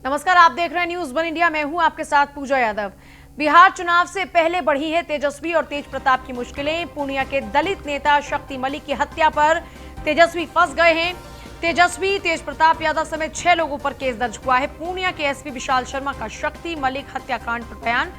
नमस्कार, आप देख रहे हैं न्यूज वन इंडिया। मैं हूं आपके साथ पूजा यादव। बिहार चुनाव से पहले बढ़ी है तेजस्वी और तेज प्रताप की मुश्किलें। पूर्णिया के दलित नेता शक्ति मलिक की हत्या पर तेजस्वी फंस गए हैं। तेजस्वी, तेज प्रताप यादव समेत 6 लोगों पर केस दर्ज हुआ है। पूर्णिया के एसपी विशाल शर्मा का शक्ति मलिक हत्याकांड पर बयान।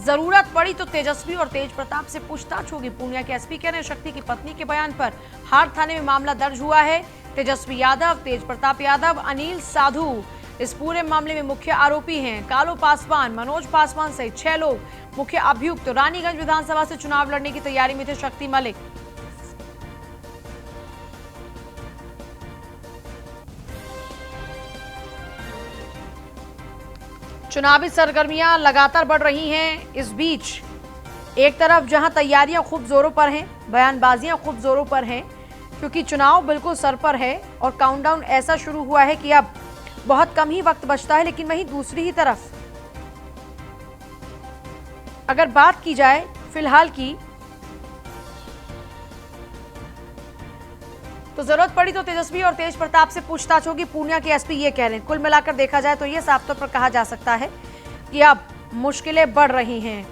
जरूरत पड़ी तो तेजस्वी और तेज प्रताप से पूछताछ होगी। पूर्णिया के एसपी कह रहे हैं शक्ति की पत्नी के बयान पर हार थाने में मामला दर्ज हुआ है। तेजस्वी यादव, तेज प्रताप यादव, अनिल साधु इस पूरे मामले में मुख्य आरोपी हैं। कालू पासवान, मनोज पासवान सहित 6 लोग मुख्य अभियुक्त। तो रानीगंज विधानसभा से चुनाव लड़ने की तैयारी में थे शक्ति मलिक। चुनावी सरगर्मियां लगातार बढ़ रही हैं। इस बीच एक तरफ जहां तैयारियां खूब जोरों पर हैं, बयानबाजियां खूब जोरों पर हैं, क्योंकि चुनाव बिल्कुल सर पर है और काउंटडाउन ऐसा शुरू हुआ है कि अब बहुत कम ही वक्त बचता है। लेकिन वहीं दूसरी ही तरफ अगर बात की जाए फिलहाल की, तो जरूरत पड़ी तो तेजस्वी और तेज प्रताप से पूछताछ होगी। पूर्णिया के एसपी ये कह रहे हैं। कुल मिलाकर देखा जाए तो ये साफ तौर पर कहा जा सकता है कि अब मुश्किलें बढ़ रही हैं।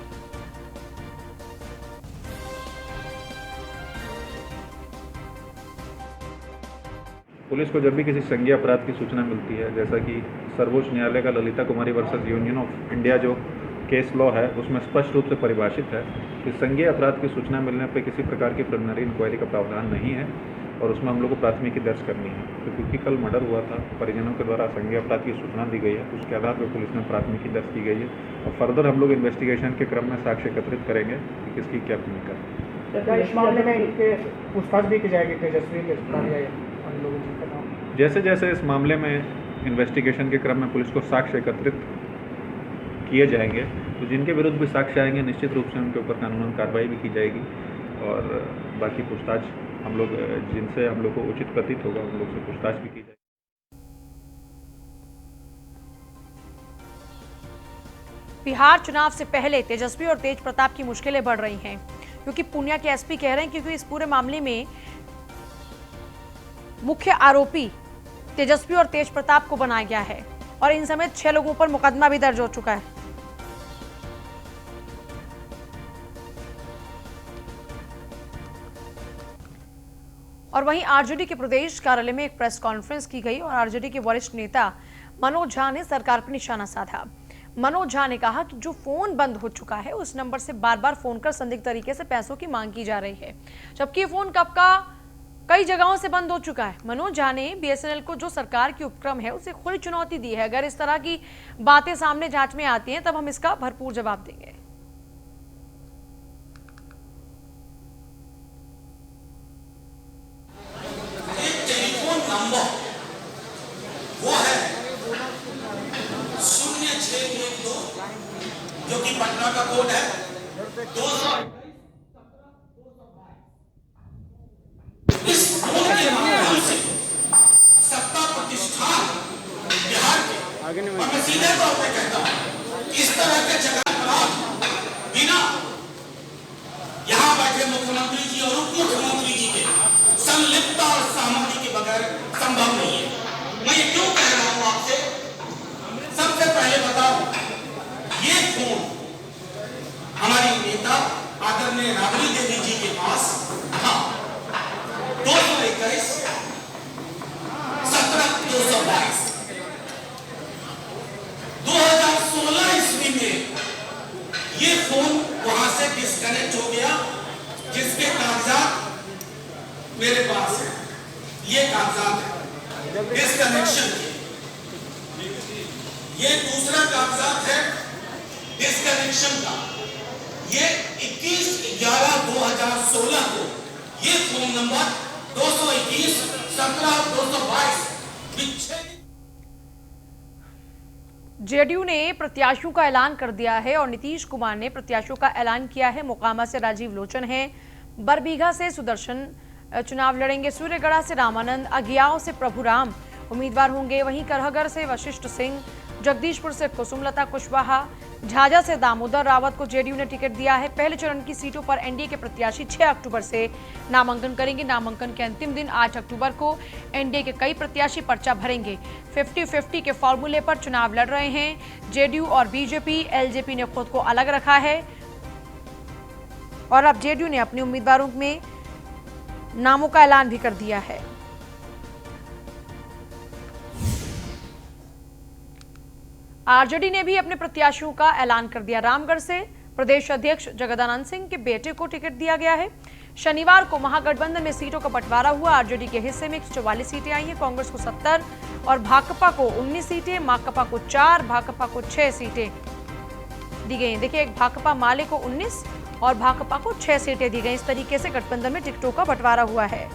पुलिस को जब भी किसी संज्ञेय अपराध की सूचना मिलती है, जैसा कि सर्वोच्च न्यायालय का ललिता कुमारी वर्सेस यूनियन ऑफ इंडिया जो केस लॉ है उसमें स्पष्ट रूप से परिभाषित है कि संज्ञेय अपराध की सूचना मिलने पर किसी प्रकार की प्रिलिमिनरी इंक्वायरी का प्रावधान नहीं है और उसमें हम लोग को प्राथमिकी दर्ज करनी है। तो क्योंकि कल मर्डर हुआ था, परिजनों के द्वारा संज्ञेय अपराध की सूचना दी गई है, उसके आधार पर पुलिस में प्राथमिकी दर्ज की गई है और फर्दर हम लोग इन्वेस्टिगेशन के क्रम में साक्ष्य एकत्रित करेंगे कि किसकी क्या भूमिका है। इस मामले में इनके पूछताछ भी की जाएगी तेजस्वी के लोगों का नाम। जैसे जैसे इस मामले में इन्वेस्टिगेशन के क्रम में पुलिस को साक्ष्य एकत्रित किए जाएंगे तो जिनके विरुद्ध भी साक्ष्य आएंगे निश्चित रूप से उनके ऊपर कानूनन कार्रवाई भी की जाएगी और बाकी पूछताछ हम लोग जिनसे हम लोग को उचित प्रतीत होगा उन लोग से पूछताछ भी की जाएगी। बिहार चुनाव से पहले तेजस्वी और तेज प्रताप की मुश्किलें बढ़ रही हैं, क्योंकि पूर्णिया के एसपी कह रहे हैं क्योंकि इस पूरे मामले में मुख्य आरोपी तेजस्वी और तेज प्रताप को बनाया गया है और इन समेत 6 लोगों पर मुकदमा भी दर्ज हो चुका है। और वहीं आरजेडी के प्रदेश कार्यालय में एक प्रेस कॉन्फ्रेंस की गई और आरजेडी के वरिष्ठ नेता मनोज झा ने सरकार पर निशाना साधा। मनोज झा ने कहा कि जो फोन बंद हो चुका है उस नंबर से बार बार फोन कर संदिग्ध तरीके से पैसों की मांग की जा रही है, जबकि फोन कब का कई जगहों से बंद हो चुका है। मनोज झा ने बीएसएनएल को जो सरकार की उपक्रम है उसे खुली चुनौती दी है। अगर इस तरह की बातें सामने जांच में आती हैं तब हम इसका भरपूर जवाब देंगे। टेलीफोन नंबर वो है 0612 जो कि पटना का कोड है 200। इस फोन के माध्यम से सत्ता प्रतिष्ठान बिहार के, और मैं सीधे तौर पे कहता हूं इस तरह के जगह बिना यहाँ बैठे मुख्यमंत्री जी और उप मुख्यमंत्री जी के संलिप्तता और सहमति के बगैर संभव नहीं है। मैं ये क्यों कह रहा हूं आपसे? सबसे पहले बताओ, ये फोन हमारी नेता आदरणीय राबड़ी देवी जी के पास था 221 17 222 2016 ईस्वी में ये फोन वहां से डिस्कनेक्ट हो गया, जिसके कागजात मेरे पास है। ये कागजात है डिस्कनेक्शन के। ये दूसरा कागजात है डिस्कनेक्शन का। ये 21/11/2016 को ये फोन नंबर 221 17 222 विच्छेदित। जेडीयू ने प्रत्याशियों का ऐलान कर दिया है और नीतीश कुमार ने प्रत्याशियों का ऐलान किया है। मोकामा से राजीव लोचन है, बरबीघा से सुदर्शन चुनाव लड़ेंगे, सूर्यगढ़ा से रामानंद, अगियाव से प्रभुराम उम्मीदवार होंगे। वहीं करहगर से वशिष्ठ सिंह, जगदीशपुर से कुसुमलता कुशवाहा, झाझा से दामोदर रावत को जेडीयू ने टिकट दिया है। पहले चरण की सीटों पर एनडीए के प्रत्याशी 6 अक्टूबर से नामांकन करेंगे। नामांकन के अंतिम दिन 8 अक्टूबर को एनडीए के कई प्रत्याशी पर्चा भरेंगे। 50-50 के फॉर्मूले पर चुनाव लड़ रहे हैं जेडीयू और बीजेपी। एलजेपी ने खुद को अलग रखा है और अब जेडीयू ने अपने उम्मीदवारों में नामों का ऐलान भी कर दिया है। आरजेडी ने भी अपने प्रत्याशियों का ऐलान कर दिया। रामगढ़ से प्रदेश अध्यक्ष जगदानंद सिंह के बेटे को टिकट दिया गया है। शनिवार को महागठबंधन में सीटों का बंटवारा हुआ। आरजेडी के हिस्से में 144 सीटें आई हैं। कांग्रेस को 70 और भाकपा को 19 सीटें, माकपा को 4, भाकपा को 6 सीटें दी गई। देखिए, भाकपा माले को 19 और भाकपा को 6 सीटें दी गई। इस तरीके से गठबंधन में टिकटों का बंटवारा हुआ है।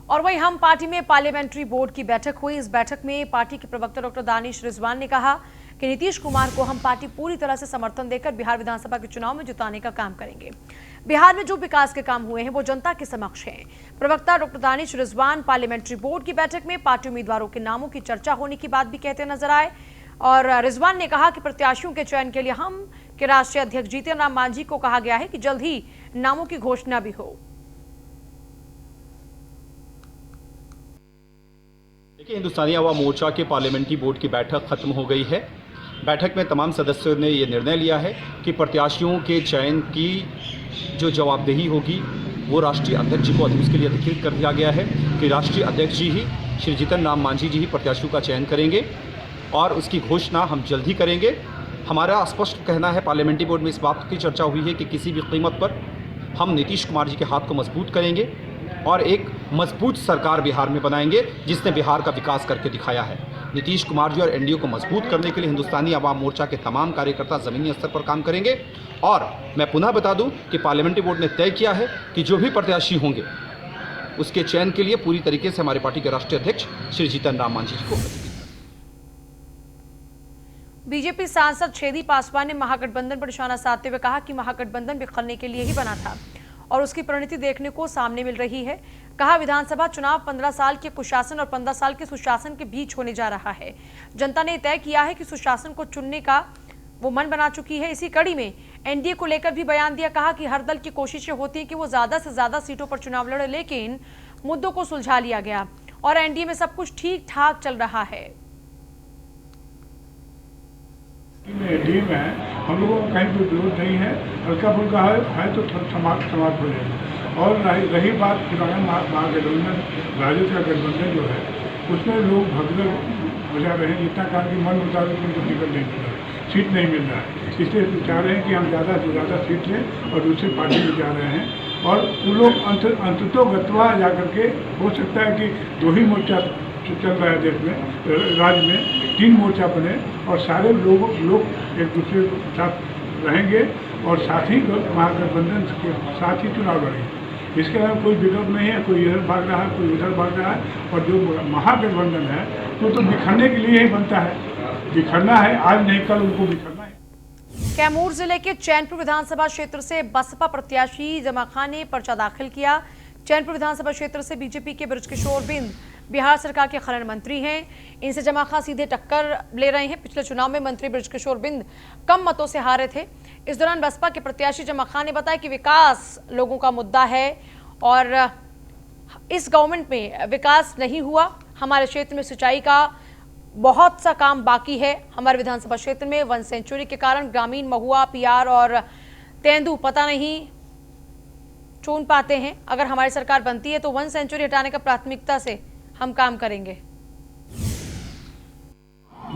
और वहीं हम पार्टी में पार्लियामेंट्री बोर्ड की बैठक हुई। इस बैठक में पार्टी के प्रवक्ता डॉक्टर दानिश रिजवान ने कहा कि नीतीश कुमार को हम पार्टी पूरी तरह से समर्थन देकर बिहार विधानसभा के चुनाव में जिताने का काम करेंगे। बिहार में जो विकास के काम हुए हैं वो जनता के समक्ष हैं। प्रवक्ता doctor Danish Rizwan parliamentary board की बैठक में पार्टी उम्मीदवारों के नामों की चर्चा होने की बात भी कहते नजर आए और रिजवान ने कहा कि प्रत्याशियों के चयन के लिए हम के राष्ट्रीय अध्यक्ष जीतन राम मांझी को कहा गया है कि जल्द ही नामों की घोषणा भी हो। देखिए, हिंदुस्तानी अवाम मोर्चा के पार्लियामेंट्री बोर्ड की बैठक खत्म हो गई है। बैठक में तमाम सदस्यों ने ये निर्णय लिया है कि प्रत्याशियों के चयन की जो जवाबदेही होगी वो राष्ट्रीय अध्यक्ष जी को उसके लिए अधिकृत कर दिया गया है कि राष्ट्रीय अध्यक्ष जी ही श्री जीतन राम मांझी जी ही प्रत्याशियों का चयन करेंगे और उसकी घोषणा हम जल्द ही करेंगे। हमारा स्पष्ट कहना है, पार्लियामेंट्री बोर्ड में इस बात की चर्चा हुई है कि किसी भी कीमत पर हम नीतीश कुमार जी के हाथ को मजबूत करेंगे और एक मजबूत सरकार बिहार में बनाएंगे जिसने बिहार का विकास करके दिखाया है। नीतीश कुमार जी और एनडीए को मजबूत करने के लिए हिंदुस्तानी अवाम मोर्चा के तमाम कार्यकर्ता ज़मीनी स्तर पर काम करेंगे। और मैं पुनः बता दूं कि पार्लियामेंट्री बोर्ड ने तय किया है कि जो भी प्रत्याशी होंगे उसके चयन के लिए पूरी तरीके से हमारी पार्टी के राष्ट्रीय अध्यक्ष श्री जीतन राम मांझी जी को बीजेपी सांसद छेदी पासवान ने महागठबंधन पर निशाना साधते हुए कहा कि महागठबंधन बिखरने के लिए ही बना था और उसकी परिणति देखने को सामने मिल रही है। कहा, विधानसभा चुनाव 15 साल के कुशासन और 15 साल के सुशासन के बीच होने जा रहा है। जनता ने तय किया है कि सुशासन को चुनने का वो मन बना चुकी है। इसी कड़ी में एनडीए को लेकर भी बयान दिया। कहा कि हर दल की कोशिशें होती हैं कि वो ज्यादा से ज्यादा सीटों पर चुनाव लड़े, लेकिन मुद्दों को सुलझा लिया गया और एनडीए में सब कुछ ठीक ठाक चल रहा है। एनडीए में है, हम लोगों को कहीं कोई विरोध नहीं है। हल्का फुल्का है तो समाप्त हो जाएगा। और रही बात पुराना महागठबंधन राजद का गठबंधन जो है उसमें लोग भगदड़ बजा रहे हैं। जितना कहा कि मन मुताबिक उनको टिकट नहीं मिल रहा है, सीट नहीं मिल रहा है, इसलिए चाह रहे हैं कि हम ज़्यादा से ज़्यादा सीट लें और दूसरी पार्टी में जा रहे हैं। और वो लोग अंततोगत्वा जा करके हो सकता है कि 2 ही मोर्चा चल रहा है देश में, राज्य में 3 मोर्चा बने और सारे लोग एक दूसरे के साथ रहेंगे और साथ ही महागठबंधन के साथ ही चुनाव लड़ेंगे। इसके अलावा कोई विकल्प नहीं है। कोई इधर भाग रहा है, कोई उधर भाग रहा है। और जो महागठबंधन है वो तो बिखरने के लिए ही बनता है। बिखरना है, आज नहीं कल उनको बिखरना है। कैमूर जिले के चैनपुर विधानसभा क्षेत्र से बसपा प्रत्याशी जमा खान ने पर्चा दाखिल किया। चैनपुर विधानसभा क्षेत्र से बीजेपी के बृजकिशोर बिंद बिहार सरकार के खनन मंत्री हैं। इनसे जमा खान सीधे टक्कर ले रहे हैं। पिछले चुनाव में मंत्री बृजकिशोर बिंद कम मतों से हारे थे। इस दौरान बसपा के प्रत्याशी जमा खान ने बताया कि विकास लोगों का मुद्दा है और इस गवर्नमेंट में विकास नहीं हुआ। हमारे क्षेत्र में सिंचाई का बहुत सा काम बाकी है। हमारे विधानसभा क्षेत्र में 1 सेंचुरी के कारण ग्रामीण महुआ, पियार और तेंदू पता नहीं चुन पाते हैं। अगर हमारी सरकार बनती है तो 1 सेंचुरी हटाने का प्राथमिकता से हम काम करेंगे।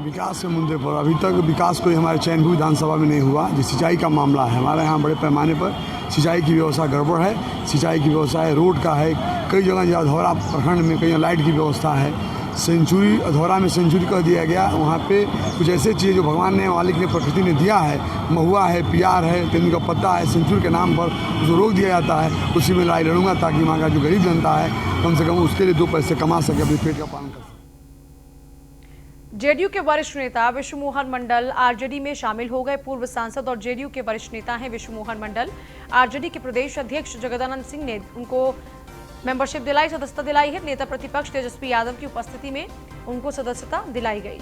विकास के मुद्दे पर अभी तक विकास कोई हमारे चैनपुर विधानसभा में नहीं हुआ। जो सिंचाई का मामला है, हमारे यहाँ बड़े पैमाने पर सिंचाई की व्यवस्था गड़बड़ है। सिंचाई की व्यवस्था है, रोड का है, कई जगह अधौरा प्रखंड में कहीं लाइट की व्यवस्था है। सेंचुरी अधौरा में सेंचुरी कर दिया गया। वहाँ पे कुछ ऐसे चीज़ें जो भगवान ने, मालिक ने, प्रकृति ने दिया है, महुआ है, पियार है, तेंदू का पत्ता है, सेंचुरी के नाम पर उसको रोक दिया जाता है। उसी में लड़ाई लड़ूंगा ताकि वहाँ का जो गरीब जनता है कम से कम उसके लिए 2 पैसे कमा सके, अपने पेट का पालन कर सके। जेडीयू के वरिष्ठ नेता विश्व मोहन मंडल आरजेडी में शामिल हो गए। पूर्व सांसद और जेडीयू के वरिष्ठ नेता हैं विश्व मोहन मंडल। आरजेडी के प्रदेश अध्यक्ष जगदानंद सिंह ने उनको मेंबरशिप दिलाई, सदस्यता दिलाई है। नेता प्रतिपक्ष तेजस्वी यादव की उपस्थिति में उनको सदस्यता दिलाई गई।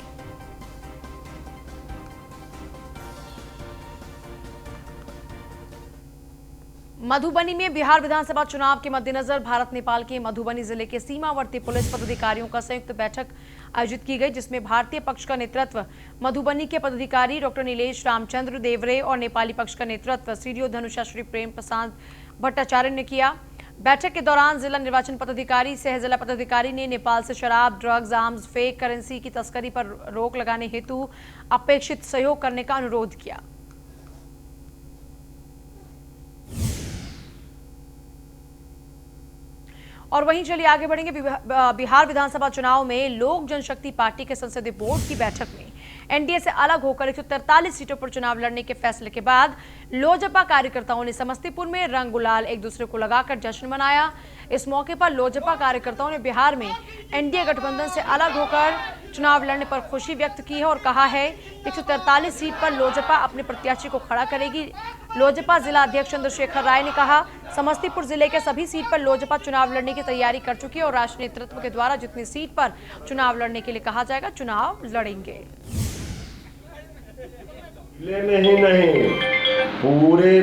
मधुबनी में बिहार विधानसभा चुनाव के मद्देनजर भारत नेपाल के मधुबनी जिले के सीमावर्ती पुलिस पदाधिकारियों का संयुक्त बैठक आयोजित की गई, जिसमें भारतीय पक्ष का नेतृत्व मधुबनी के पदाधिकारी डॉक्टर नीलेश रामचंद्र देवरे और नेपाली पक्ष का नेतृत्व सीडीओ धनुषा श्री प्रेम प्रसाद भट्टाचार्य ने किया। बैठक के दौरान जिला निर्वाचन पदाधिकारी सह जिला पदाधिकारी ने नेपाल से शराब, ड्रग्स, आर्म्स, फेक करेंसी की तस्करी पर रोक लगाने हेतु अपेक्षित सहयोग करने का अनुरोध किया। और वहीं चलिए आगे बढ़ेंगे। बिहार विधानसभा चुनाव में लोक जनशक्ति पार्टी के संसदीय बोर्ड की बैठक में एनडीए से अलग होकर 143 सीटों पर चुनाव लड़ने के फैसले के बाद लोजपा कार्यकर्ताओं ने समस्तीपुर में रंग गुलाल एक दूसरे को लगाकर जश्न मनाया। इस मौके पर लोजपा कार्यकर्ताओं ने बिहार में एनडीए गठबंधन से अलग होकर चुनाव लड़ने पर खुशी व्यक्त की है और कहा है 143 सीट पर लोजपा अपने प्रत्याशी को खड़ा करेगी। लोजपा जिला अध्यक्ष चंद्रशेखर राय ने कहा, समस्तीपुर जिले के सभी सीट पर लोजपा चुनाव लड़ने की तैयारी कर चुकी है और राष्ट्रीय नेतृत्व के द्वारा जितनी सीट पर चुनाव लड़ने के लिए कहा जाएगा चुनाव लड़ेंगे। जिले में ही नहीं पूरे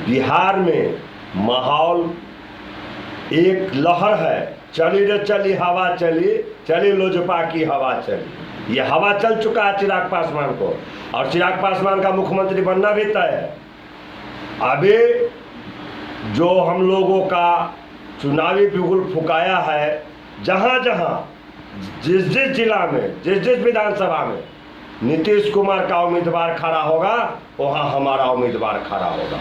बिहार में माहौल एक लहर है। चली रे चली हवा चली, चली लोजपा की हवा चली। ये हवा चल चुका है चिराग पासवान को और चिराग पासवान का मुख्यमंत्री बनना भी तय है। अभी जो हम लोगों का चुनावी बिगुल फुकाया है, जहां जहां जिस जिस जिला में जिस जिस विधानसभा में नीतीश कुमार का उम्मीदवार खड़ा होगा वहां हमारा उम्मीदवार खड़ा होगा।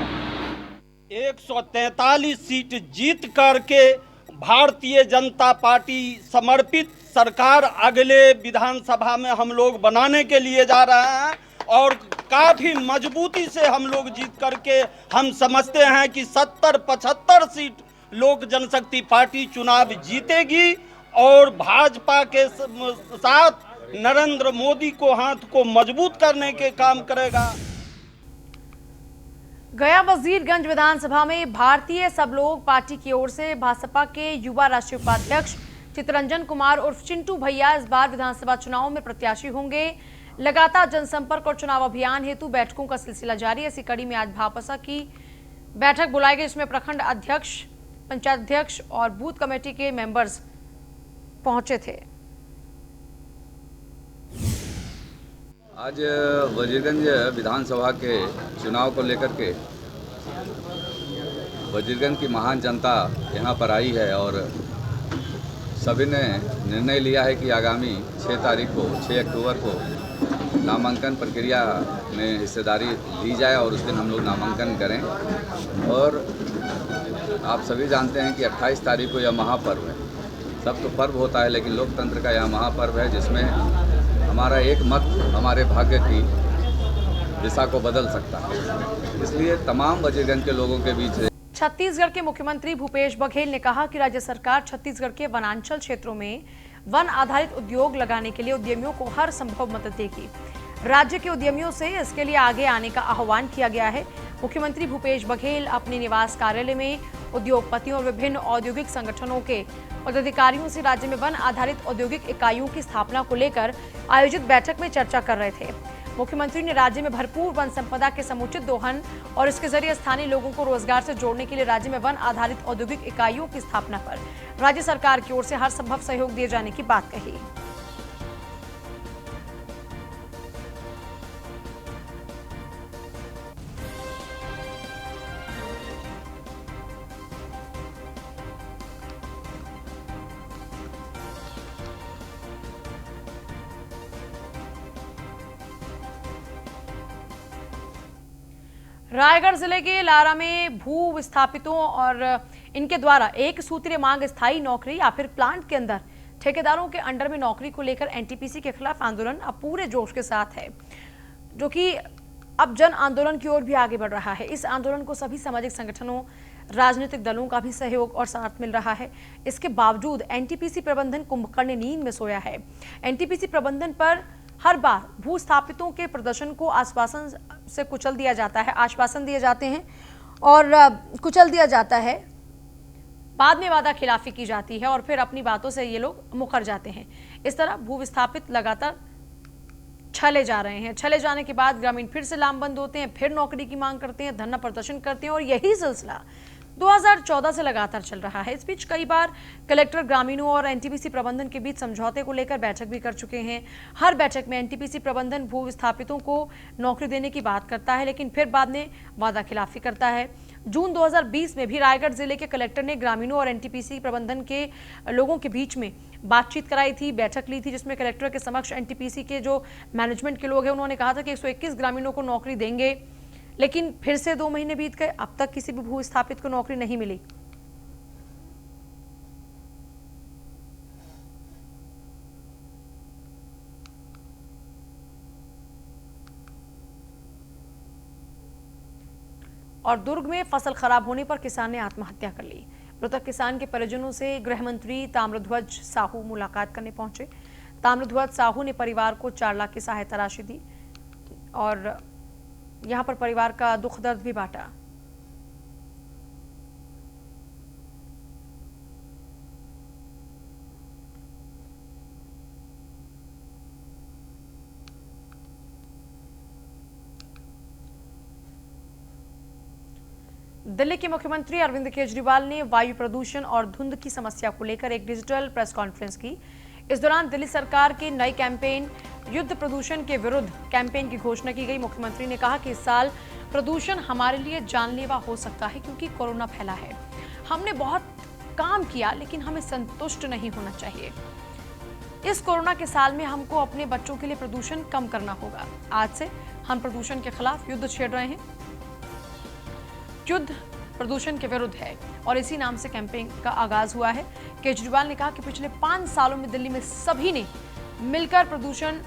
143 सीट जीत करके भारतीय जनता पार्टी समर्पित सरकार अगले विधानसभा में हम लोग बनाने के लिए जा रहे हैं और काफ़ी मजबूती से हम लोग जीत करके हम समझते हैं कि 70-75 सीट लोक जनशक्ति पार्टी चुनाव जीतेगी और भाजपा के साथ नरेंद्र मोदी को हाथ को मजबूत करने के काम करेगा। गया वजीरगंज विधानसभा में भारतीय सब लोग पार्टी की ओर से भाजपा के युवा राष्ट्रीय उपाध्यक्ष चितरंजन कुमार उर्फ चिंटू भैया इस बार विधानसभा चुनाव में प्रत्याशी होंगे। लगातार जनसंपर्क और चुनाव अभियान हेतु बैठकों का सिलसिला जारी है। इसी कड़ी में आज भाजपा की बैठक बुलाई गई, जिसमें प्रखंड अध्यक्ष, पंचायत अध्यक्ष और बूथ कमेटी के मेंबर्स पहुंचे थे। आज वजीरगंज विधानसभा के चुनाव को लेकर के वजीरगंज की महान जनता यहां पर आई है और सभी ने निर्णय लिया है कि आगामी 6 तारीख को 6 अक्टूबर को नामांकन प्रक्रिया में हिस्सेदारी ली जाए और उस दिन हम लोग नामांकन करें। और आप सभी जानते हैं कि 28 तारीख को यह महापर्व है। सब तो पर्व होता है लेकिन लोकतंत्र का यह महापर्व है जिसमें हमारा एक मत हमारे भाग्य की दिशा को बदल सकता है। इसलिए तमाम वजीरगंज के लोगों के बीच छत्तीसगढ़ के मुख्यमंत्री भूपेश बघेल ने कहा कि राज्य सरकार छत्तीसगढ़ के वनांचल क्षेत्रों में वन आधारित उद्योग लगाने के लिए उद्यमियों को हर संभव मदद देगी। राज्य के उद्यमियों से इसके लिए आगे आने का आह्वान किया गया है। मुख्यमंत्री भूपेश बघेल अपने निवास कार्यालय में उद्योगपतियों और विभिन्न औद्योगिक संगठनों के पदाधिकारियों से राज्य में वन आधारित औद्योगिक इकाइयों की स्थापना को लेकर आयोजित बैठक में चर्चा कर रहे थे। मुख्यमंत्री ने राज्य में भरपूर वन संपदा के समुचित दोहन और इसके जरिए स्थानीय लोगों को रोजगार से जोड़ने के लिए राज्य में वन आधारित औद्योगिक इकाइयों की स्थापना पर राज्य सरकार की ओर से हर संभव सहयोग दिए जाने की बात कही। रायगढ़ जिले के लारा में भू विस्थापितों और इनके द्वारा एक सूत्रीय मांग स्थायी नौकरी या फिर प्लांट के अंदर ठेकेदारों के अंडर में नौकरी को लेकर एनटीपीसी के खिलाफ आंदोलन अब पूरे जोश के साथ है, जो कि अब जन आंदोलन की ओर भी आगे बढ़ रहा है। इस आंदोलन को सभी सामाजिक संगठनों, राजनीतिक दलों का भी सहयोग और साथ मिल रहा है। इसके बावजूद एनटीपीसी प्रबंधन कुंभकर्ण नींद में सोया है। एनटीपीसी प्रबंधन पर हर बार भूस्थापितों के प्रदर्शन को आश्वासन से कुचल दिया जाता है, आश्वासन दिए जाते हैं और कुचल दिया जाता है। बाद में वादा खिलाफी की जाती है और फिर अपनी बातों से ये लोग मुकर जाते हैं। इस तरह भू विस्थापित लगातार छले जा रहे हैं। छले जाने के बाद ग्रामीण फिर से लामबंद होते हैं, फिर नौकरी की मांग करते हैं, धरना प्रदर्शन करते हैं और यही सिलसिला 2014 से लगातार चल रहा है। इस बीच कई बार कलेक्टर ग्रामीणों और एनटीपीसी प्रबंधन के बीच समझौते को लेकर बैठक भी कर चुके हैं। हर बैठक में एनटीपीसी प्रबंधन भू विस्थापितों को नौकरी देने की बात करता है, लेकिन फिर बाद में वादा खिलाफी करता है। जून 2020 में भी रायगढ़ जिले के कलेक्टर ने ग्रामीणों और एनटीपीसी प्रबंधन के लोगों के बीच में बातचीत कराई थी, बैठक ली थी, जिसमें कलेक्टर के समक्ष एनटीपीसी के जो मैनेजमेंट के लोग हैं उन्होंने कहा था कि 121 ग्रामीणों को नौकरी देंगे, लेकिन फिर से 2 महीने बीत गए, अब तक किसी भी भू स्थापित को नौकरी नहीं मिली। और दुर्ग में फसल खराब होने पर किसान ने आत्महत्या कर ली। मृतक किसान के परिजनों से गृह मंत्री ताम्रध्वज साहू मुलाकात करने पहुंचे। ताम्रध्वज साहू ने परिवार को 4 लाख की सहायता राशि दी और यहां पर परिवार का दुख दर्द भी बांटा। दिल्ली के मुख्यमंत्री अरविंद केजरीवाल ने वायु प्रदूषण और धुंध की समस्या को लेकर एक डिजिटल प्रेस कॉन्फ्रेंस की। इस दौरान दिल्ली सरकार के नए कैंपेन युद्ध प्रदूषण के विरुद्ध कैंपेन की घोषणा की गई। मुख्यमंत्री ने कहा कि इस साल प्रदूषण हमारे लिए जानलेवा हो सकता है क्योंकि कोरोना फैला है। हमने बहुत काम किया लेकिन हमें संतुष्ट नहीं होना चाहिए। इस कोरोना के साल में हमको अपने बच्चों के लिए प्रदूषण कम करना होगा। आज से हम प्रदूषण के खिलाफ युद्ध छेड़ रहे हैं। युद्ध प्रदूषण के विरुद्ध है और इसी नाम से कैंपेन का आगाज हुआ है। केजरीवाल ने कहा कि पिछले 5 सालों में दिल्ली में सभी ने मिलकर प्रदूषण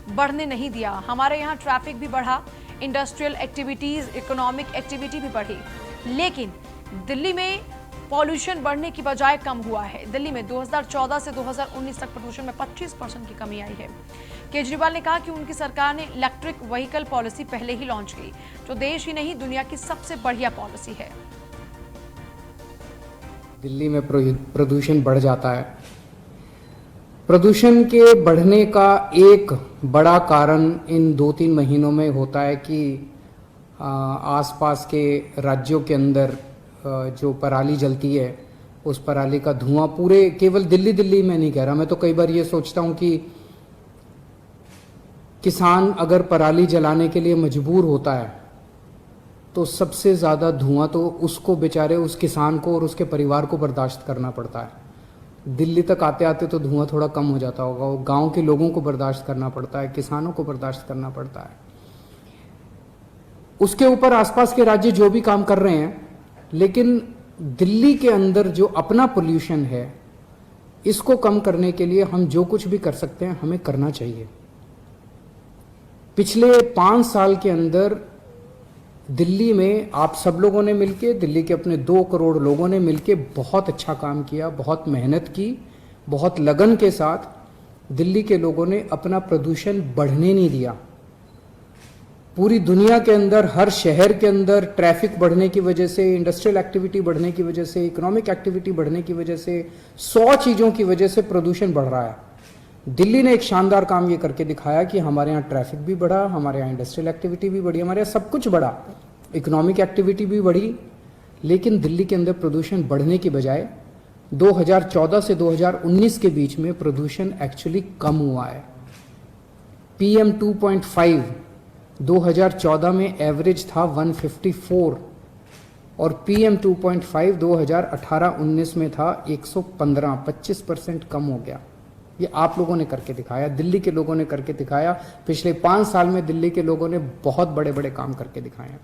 बढ़ने नहीं दिया। हमारे यहाँ ट्रैफिक भी बढ़ा, इंडस्ट्रियल एक्टिविटीज, इकोनॉमिक एक्टिविटी भी बढ़ी, लेकिन दिल्ली में पॉल्यूशन बढ़ने की बजाय कम हुआ है। दिल्ली में 2014 से 2019 तक प्रदूषण में 25% की कमी आई है। केजरीवाल ने कहा कि उनकी सरकार ने इलेक्ट्रिक व्हीकल पॉलिसी पहले ही लॉन्च की, जो देश ही नहीं दुनिया की सबसे बढ़िया पॉलिसी है। दिल्ली में प्रदूषण बढ़ जाता है। प्रदूषण के बढ़ने का एक बड़ा कारण इन 2-3 महीनों में होता है कि आसपास के राज्यों के अंदर जो पराली जलती है उस पराली का धुआं पूरे केवल दिल्ली में नहीं कह रहा, मैं तो कई बार ये सोचता हूँ कि किसान अगर पराली जलाने के लिए मजबूर होता है तो सबसे ज़्यादा धुआं तो उसको बेचारे उस किसान को और उसके परिवार को बर्दाश्त करना पड़ता है। दिल्ली तक आते आते तो धुआं थोड़ा कम हो जाता होगा, वो गांव के लोगों को बर्दाश्त करना पड़ता है, किसानों को बर्दाश्त करना पड़ता है। उसके ऊपर आसपास के राज्य जो भी काम कर रहे हैं, लेकिन दिल्ली के अंदर जो अपना पोल्यूशन है इसको कम करने के लिए हम जो कुछ भी कर सकते हैं हमें करना चाहिए। पिछले 5 साल के अंदर दिल्ली में आप सब लोगों ने मिलके, दिल्ली के अपने 2 करोड़ लोगों ने मिलके बहुत अच्छा काम किया, बहुत मेहनत की, बहुत लगन के साथ दिल्ली के लोगों ने अपना प्रदूषण बढ़ने नहीं दिया। पूरी दुनिया के अंदर हर शहर के अंदर ट्रैफिक बढ़ने की वजह से, इंडस्ट्रियल एक्टिविटी बढ़ने की वजह से, इकोनॉमिक एक्टिविटी बढ़ने की वजह से, 100 चीज़ों की वजह से प्रदूषण बढ़ रहा है। दिल्ली ने एक शानदार काम ये करके दिखाया कि हमारे यहाँ ट्रैफिक भी बढ़ा, हमारे यहाँ इंडस्ट्रियल एक्टिविटी भी बढ़ी, हमारे यहाँ सब कुछ बढ़ा, इकोनॉमिक एक्टिविटी भी बढ़ी, लेकिन दिल्ली के अंदर प्रदूषण बढ़ने की बजाय 2014 से 2019 के बीच में प्रदूषण एक्चुअली कम हुआ है। PM 2.5 2014 में एवरेज था 154 और PM 2.5 2018-19 में था 115, 25% कम हो गया। ये आप लोगों ने करके दिखाया, दिल्ली के लोगों ने करके दिखाया। पिछले 5 साल में दिल्ली के लोगों ने बहुत बड़े बड़े काम करके दिखाए हैं।